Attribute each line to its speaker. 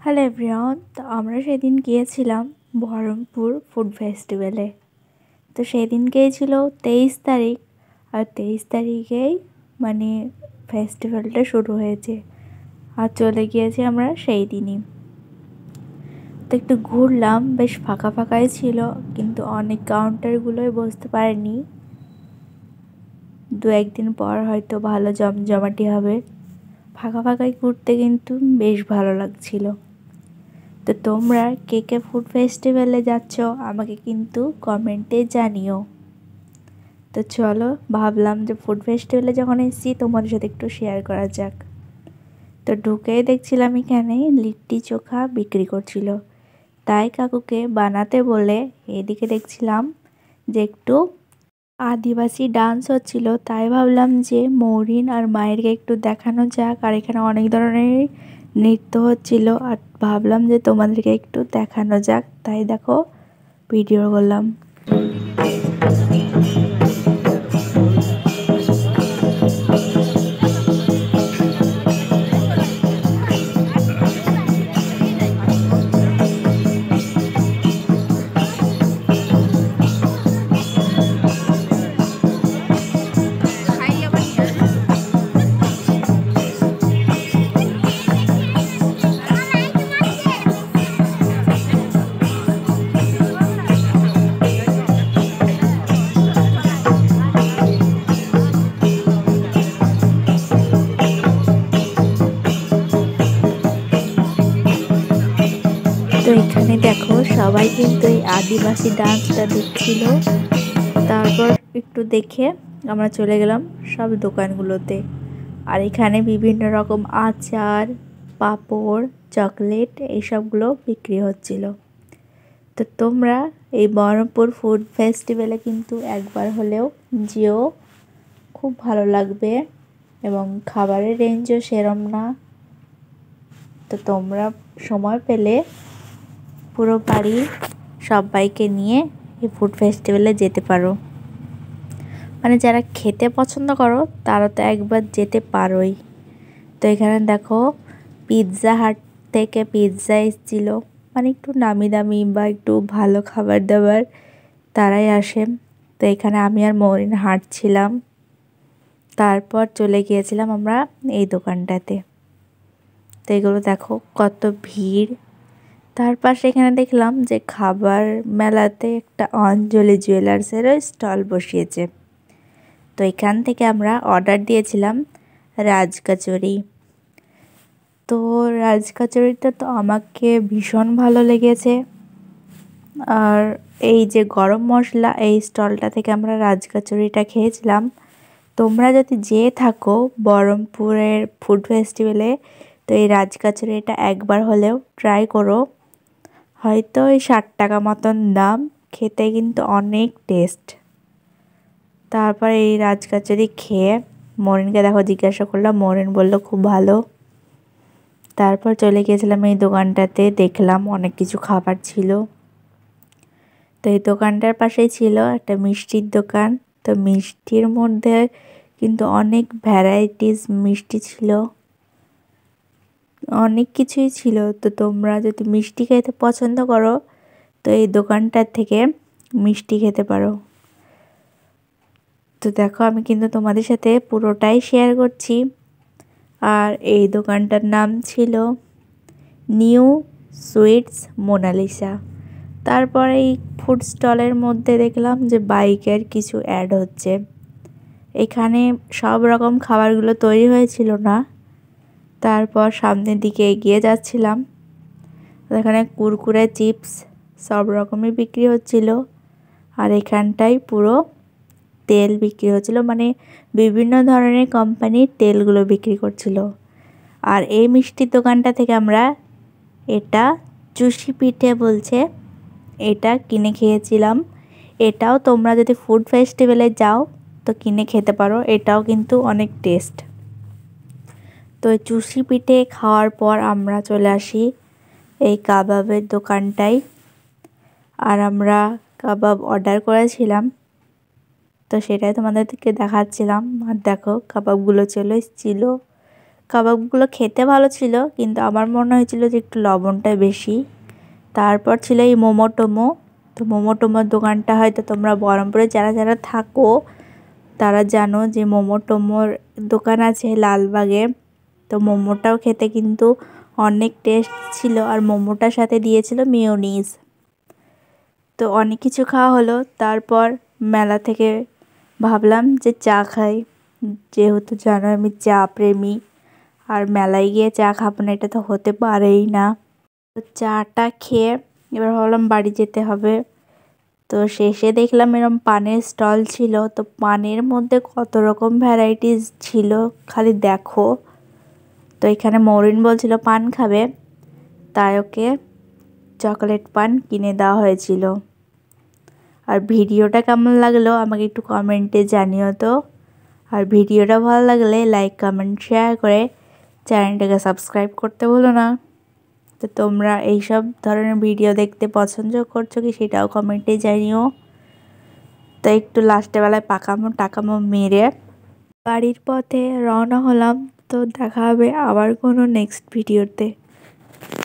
Speaker 1: Hello everyone, তো আমরা সেদিন গিয়েছিলাম বহরমপুর ফুড ফেস্টিভ্যালে। তো সেদিনকেই ছিল 23 তারিখ, আর 23 তারিখেই মানে ফেস্টিভ্যালটা শুরু হয়েছে, আর চলে গিয়েছি আমরা সেই দিনই। তো একটু ঘুরলাম, বেশ ফাঁকা ফাঁকাই ছিল, কিন্তু অনেক কাউন্টারগুলোই বসতে পারেনি। দু একদিন পর হয়তো ভালো জমজমাটি হবে। ফাঁকা ফাঁকাই ঘুরতে কিন্তু বেশ ভালো লাগছিল। তো তোমরা কে কে ফুড ফেস্টিভ্যালে যাচ্ছ আমাকে কিন্তু কমেন্টে জানিও। তো চলো, ভাবলাম যে ফুড ফেস্টিভ্যালে যখন এসেছি তোমাদের সাথে একটু শেয়ার করা যাক। তো ঢুকেই দেখছিলাম এখানে লিট্টি চোখা বিক্রি করছিল, তাই কাকুকে বানাতে বলে এদিকে দেখছিলাম যে একটু আদিবাসী ডান্স হচ্ছিল, তাই ভাবলাম যে মৌরিন আর মায়েরকে একটু দেখানো যাক। আর এখানে অনেক ধরনের নৃত্য হচ্ছিল, আর ভাবলাম যে তোমাদেরকে একটু দেখানো যাক, তাই দেখো ভিডিও করলাম। তো এখানে দেখো সবাই কিন্তু এই আদিবাসী ডান্সটা দেখছিল। তারপর একটু দেখে আমরা চলে গেলাম সব দোকানগুলোতে। আর এখানে বিভিন্ন রকম আচার, পাঁপড়, চকলেট এইসবগুলো বিক্রি হচ্ছিল। তো তোমরা এই বহরমপুর ফুড ফেস্টিভ্যালে কিন্তু একবার হলেও যেও, খুব ভালো লাগবে, এবং খাবারের রেঞ্জও সেরম না। তো তোমরা সময় পেলে পুরো বাড়ি সবাইকে নিয়ে এই ফুড ফেস্টিভ্যালে যেতে পারো। মানে যারা খেতে পছন্দ করো তারা তো একবার যেতে পারোই। তো এখানে দেখো পিৎজা হাট থেকে পিৎজা এসেছিলো, মানে একটু নামি দামি বা একটু ভালো খাবার দাবার তারাই আসে। তো এখানে আমি আর মৌরিন হাঁটছিলাম, তারপর চলে গিয়েছিলাম আমরা এই দোকানটাতে। তো এগুলো দেখো কত ভিড়। তার পাশে এখানে দেখলাম যে খাবার মেলাতে একটা অঞ্জলি জুয়েলার্সেরও স্টল বসিয়েছে। তো এখান থেকে আমরা অর্ডার দিয়েছিলাম রাজকচুরি। তো রাজকচুরিটা তো আমাকে ভীষণ ভালো লেগেছে। আর এই যে গরম মশলা, এই স্টলটা থেকে আমরা রাজকচুরিটা খেয়েছিলাম। তোমরা যদি যেয়ে থাকো বহরমপুরের ফুড ফেস্টিভ্যালে, তো এই রাজকচুরিটা একবার হলেও ট্রাই করো। হয়তো ওই 60 টাকা মতন দাম, খেতে কিন্তু অনেক টেস্ট। তারপর এই রাজকচুরি খেয়ে মরিনকে দেখো জিজ্ঞাসা করলাম, মরিন বললো খুব ভালো। তারপর চলে গিয়েছিলাম এই দোকানটাতে, দেখলাম অনেক কিছু খাবার ছিল। তো এই দোকানটার পাশেই ছিল একটা মিষ্টির দোকান। তো মিষ্টির মধ্যে কিন্তু অনেক ভ্যারাইটিস মিষ্টি ছিল, অনেক কিছুই ছিল। তো তোমরা যদি মিষ্টি খেতে পছন্দ করো তো এই দোকানটার থেকে মিষ্টি খেতে পারো। তো দেখো আমি কিন্তু তোমাদের সাথে পুরোটাই শেয়ার করছি। আর এই দোকানটার নাম ছিল নিউ সুইটস মোনালিসা। তারপর এই ফুড স্টলের মধ্যে দেখলাম যে বাইকের কিছু অ্যাড হচ্ছে। এখানে সব রকম খাবারগুলো তৈরি হয়েছিল না। তারপর সামনের দিকে এগিয়ে যাচ্ছিলাম, এখানে কুরকুরে, চিপস সব রকমই বিক্রি হচ্ছিল। আর এখানটায় পুরো তেল বিক্রি হচ্ছিল, মানে বিভিন্ন ধরনের কোম্পানির তেলগুলো বিক্রি করছিল। আর এই মিষ্টির দোকানটা থেকে আমরা এটা চুষি পিঠে বলছে, এটা কিনে খেয়েছিলাম। এটাও তোমরা যদি ফুড ফেস্টিভ্যালে যাও তো কিনে খেতে পারো, এটাও কিন্তু অনেক টেস্ট। তো চুষি পিঠে খাওয়ার পর আমরা চলে আসি এই কাবাবের দোকানটায়। আর আমরা কাবাব অর্ডার করেছিলাম, তো সেটাই তোমাদেরকে দেখাচ্ছিলাম। আর দেখো কাবাবগুলো চলে এসেছিলো, কাবাবগুলো খেতে ভালো ছিল, কিন্তু আমার মনে হয়েছিল যে একটু লবণটা বেশি। তারপর ছিল এই মোমো টোমো। তো মোমো টোমোর দোকানটা হয়তো তোমরা বহরমপুরে যারা যারা থাকো তারা জানো যে মোমো টোমোর দোকান আছে লালবাগে। তো মোমোটাও খেতে কিন্তু অনেক টেস্ট ছিল, আর মোমোটার সাথে দিয়েছিল মেয়োনিজ। তো অনেক কিছু খাওয়া হলো। তারপর মেলা থেকে ভাবলাম যে চা খাই, যেহেতু জানো আমি চা প্রেমী, আর মেলায় গিয়ে চা খাবো না এটা তো হতে পারেই না। তো চাটা খেয়ে এবার ভাবলাম বাড়ি যেতে হবে। তো শেষে দেখলাম এরকম পানের স্টল ছিল, তো পানের মধ্যে কত রকম ভ্যারাইটিস ছিল খালি দেখো। তো এখানে মৌরিন বলছিল পান খাবে, তাই ওকে চকলেট পান কিনে দেওয়া হয়েছিল। আর ভিডিওটা কেমন লাগলো আমাকে একটু কমেন্টে জানিও তো। আর ভিডিওটা ভালো লাগলে লাইক কমেন্ট শেয়ার করে চ্যানেলটাকে সাবস্ক্রাইব করতে ভুলো না। তো তোমরা এইসব ধরনের ভিডিও দেখতে পছন্দ করছো কি সেটাও কমেন্টে জানিও। তো একটু লাস্টে বেলায় পাকামো টাকামো মেরে বাড়ির পথে রওনা হলাম। তো দেখা হবে আবার কোনো নেক্সট ভিডিওতে।